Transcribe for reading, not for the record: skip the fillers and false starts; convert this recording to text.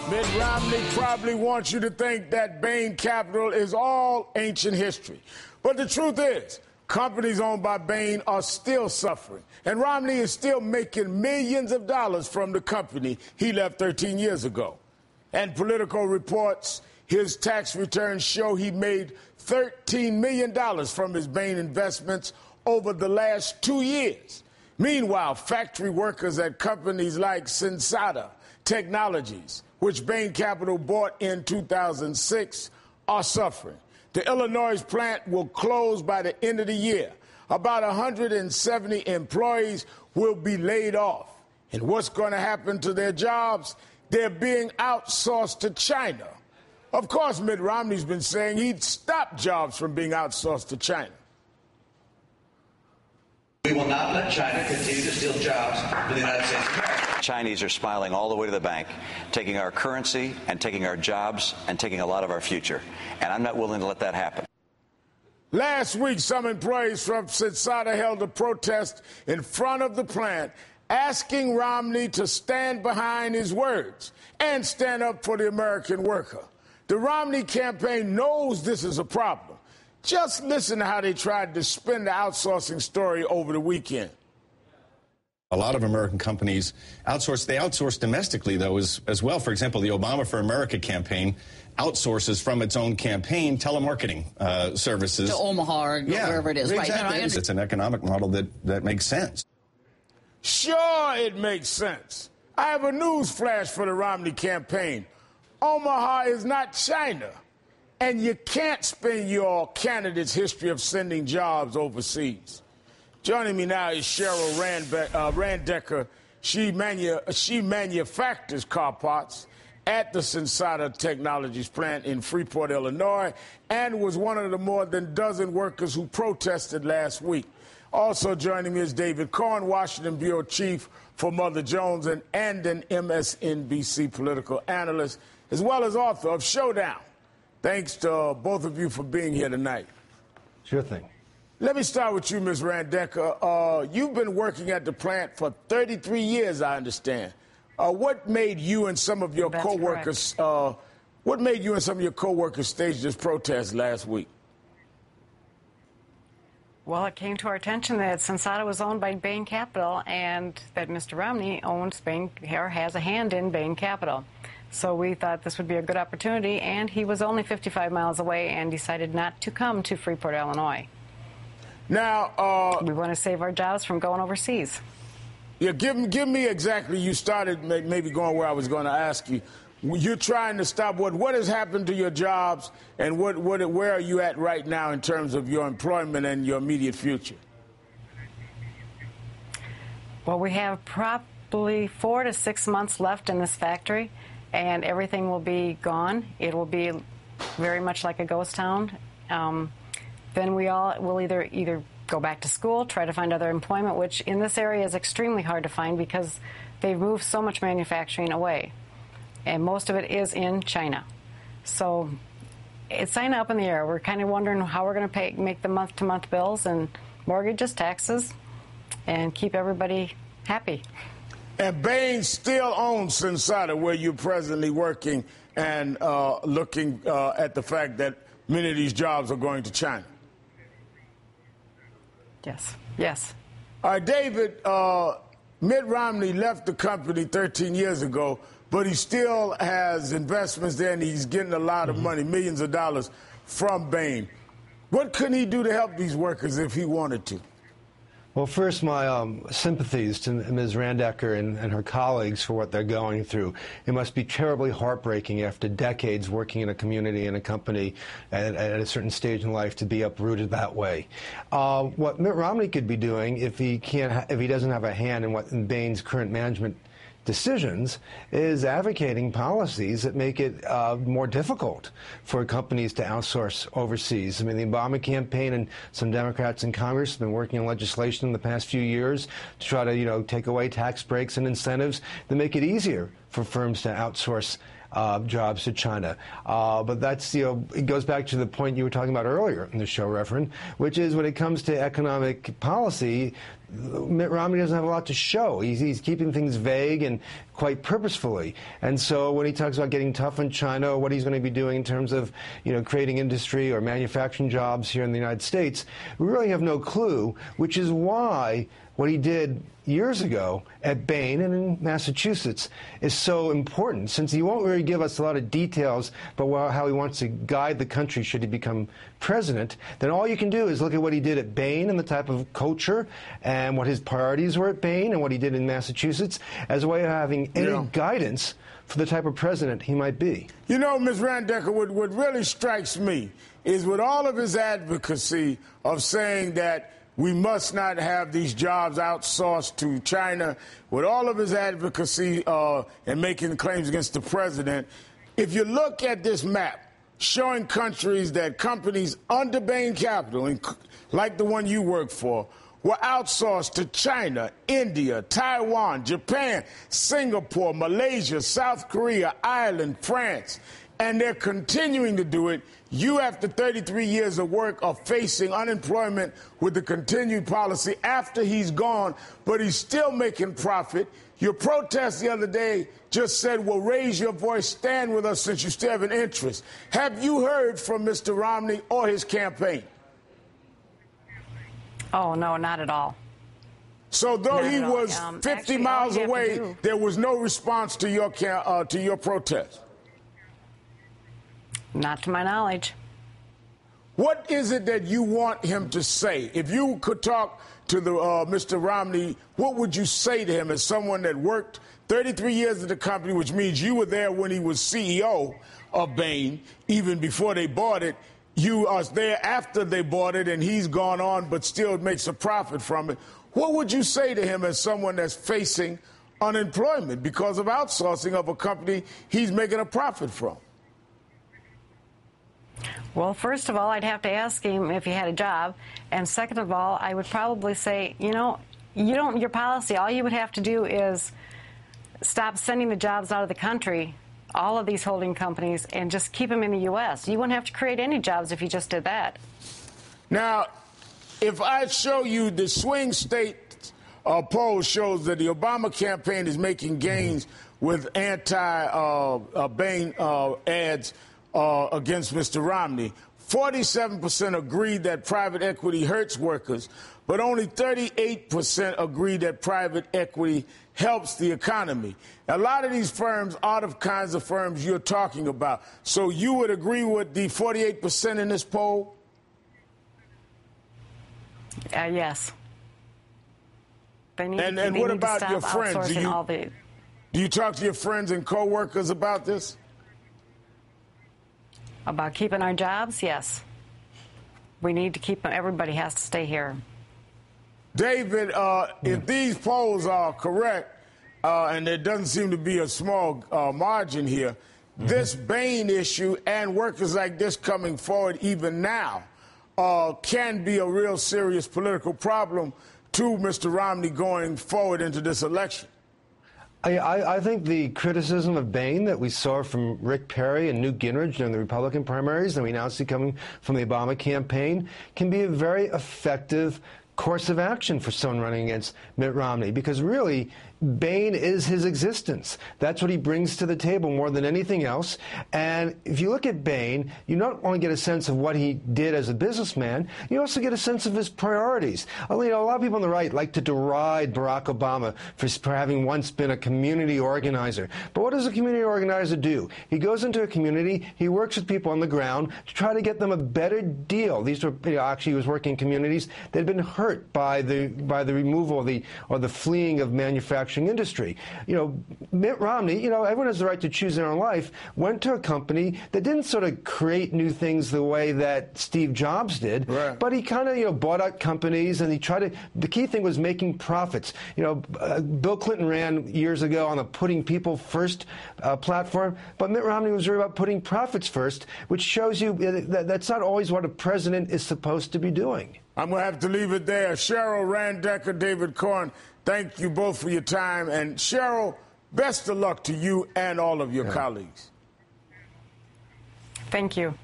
Mitt Romney probably wants you to think that Bain Capital is all ancient history. But the truth is, companies owned by Bain are still suffering. And Romney is still making millions of dollars from the company he left 13 years ago. And Politico reports his tax returns show he made $13 million from his Bain investments over the last 2 years. Meanwhile, factory workers at companies like Sensata Technologies, which Bain Capital bought in 2006, are suffering. The Illinois plant will close by the end of the year. About 170 employees will be laid off. And what's going to happen to their jobs? They're being outsourced to China. Of course, Mitt Romney's been saying he'd stop jobs from being outsourced to China. We will not let China continue to steal jobs from the United States of America. Chinese are smiling all the way to the bank, taking our currency and taking our jobs and taking a lot of our future. And I'm not willing to let that happen. Last week, some employees from Sensata held a protest in front of the plant, asking Romney to stand behind his words and stand up for the American worker. The Romney campaign knows this is a problem. Just listen to how they tried to spin the outsourcing story over the weekend. A lot of American companies outsource. They outsource domestically, though, as well. For example, the Obama for America campaign outsources from its own campaign telemarketing services. To Omaha or wherever it is. Exactly. Right. It's an economic model that makes sense. Sure, it makes sense. I have a news flash for the Romney campaign. Omaha is not China. And you can't spin your candidate's history of sending jobs overseas. Joining me now is Cheryl Randecker. She manufactures car parts at the Sensata Technologies plant in Freeport, Illinois, and was one of the more than dozen workers who protested last week. Also joining me is David Cohen, Washington Bureau Chief for Mother Jones and an MSNBC political analyst, as well as author of Showdown. Thanks to both of you for being here tonight. Sure thing. Let me start with you, Ms. Randecker. You've been working at the plant for 33 years, I understand. What made you and some of your coworkers stage this protest last week? Well, it came to our attention that Sensata was owned by Bain Capital and that Mr. Romney owns Bain or has a hand in Bain Capital. So we thought this would be a good opportunity, and he was only 55 miles away and decided not to come to Freeport, Illinois. Now, we want to save our jobs from going overseas. Yeah, give me exactly. You started maybe going where I was going to ask you. You're trying to stop what has happened to your jobs, and where are you at right now in terms of your employment and your immediate future? Well, we have probably 4 to 6 months left in this factory, and everything will be gone. It will be very much like a ghost town. Then we'll either go back to school, try to find other employment, which in this area is extremely hard to find because they've moved so much manufacturing away. And most of it is in China. So it's kind of up in the air. We're kind of wondering how we're going to make the month-to-month bills and mortgages, taxes, and keep everybody happy. And Bain still owns Sensata, where you're presently working, and looking at the fact that many of these jobs are going to China. Yes. All right, David, Mitt Romney left the company 13 years ago, but he still has investments there, and he's getting a lot of money, millions of dollars from Bain. What can he do to help these workers if he wanted to? Well, first, my sympathies to Ms. Randecker and her colleagues for what they're going through. It must be terribly heartbreaking after decades working in a community and a company at a certain stage in life to be uprooted that way. What Mitt Romney could be doing if he doesn't have a hand in Bain's current management decisions is advocating policies that make it more difficult for companies to outsource overseas. I mean, the Obama campaign and some Democrats in Congress have been working on legislation in the past few years to try to, take away tax breaks and incentives that make it easier for firms to outsource jobs to China. But that's, it goes back to the point you were talking about earlier in the show, Reverend, which is when it comes to economic policy, Mitt Romney doesn't have a lot to show. He's keeping things vague and quite purposefully. And so when he talks about getting tough on China, or what he's going to be doing in terms of, creating industry or manufacturing jobs here in the United States, we really have no clue, which is why what he did years ago at Bain and in Massachusetts is so important, since he won't really give us a lot of details about how he wants to guide the country should he become president. Then all you can do is look at what he did at Bain and the type of culture and what his priorities were at Bain and what he did in Massachusetts as a way of having any guidance for the type of president he might be. Ms. Randecker, what really strikes me is with all of his advocacy of saying that we must not have these jobs outsourced to China, with all of his advocacy and making claims against the president, if you look at this map showing countries that companies under Bain Capital, like the one you work for, were outsourced to China, India, Taiwan, Japan, Singapore, Malaysia, South Korea, Ireland, France, and they're continuing to do it. You, after 33 years of work, are facing unemployment with the continued policy after he's gone, but he's still making profit. Your protest the other day just said, well, raise your voice, stand with us since you still have an interest. Have you heard from Mr. Romney or his campaign? Oh, no, not at all. So though he was 50 miles away, there was no response to your protest? Not to my knowledge. What is it that you want him to say? If you could talk to Mr. Romney, what would you say to him as someone that worked 33 years at the company, which means you were there when he was CEO of Bain, even before they bought it? You are there after they bought it, and he's gone on but still makes a profit from it. What would you say to him as someone that's facing unemployment because of outsourcing of a company he's making a profit from? Well, first of all, I'd have to ask him if he had a job. And second of all, I would probably say, your policy, all you would have to do is stop sending the jobs out of the country, all of these holding companies, and just keep them in the U.S. You wouldn't have to create any jobs if you just did that. Now, if I show you the swing state poll shows that the Obama campaign is making gains with anti-Bain ads against Mr. Romney. 47% agree that private equity hurts workers, but only 38% agree that private equity helps the economy. A lot of these firms are the kinds of firms you're talking about. So you would agree with the 48% in this poll? Yes. And what about your friends? Do you talk to your friends and coworkers about this? About keeping our jobs? Yes. We need to keep them. Everybody has to stay here. David, if these polls are correct, and there doesn't seem to be a small margin here, this Bain issue and workers like this coming forward even now can be a real serious political problem to Mr. Romney going forward into this election. I think the criticism of Bain that we saw from Rick Perry and Newt Gingrich during the Republican primaries, and we now see coming from the Obama campaign, can be a very effective course of action for someone running against Mitt Romney, because really Bain is his existence. That's what he brings to the table more than anything else. And if you look at Bain, you not only get a sense of what he did as a businessman, you also get a sense of his priorities. A lot of people on the right like to deride Barack Obama for having once been a community organizer. But what does a community organizer do? He goes into a community, he works with people on the ground to try to get them a better deal. These were actually, he was working in communities that had been hurt by the removal or the fleeing of manufacturing industry. Mitt Romney, everyone has the right to choose their own life, went to a company that didn't sort of create new things the way that Steve Jobs did, right. But he kind of, bought out companies, and he tried to, the key thing was making profits. Bill Clinton ran years ago on the putting people first platform, but Mitt Romney was worried about putting profits first, which shows you that that's not always what a president is supposed to be doing. I'm going to have to leave it there. Cheryl Randecker, David Corn, thank you both for your time. And Cheryl, best of luck to you and all of your colleagues. Thank you.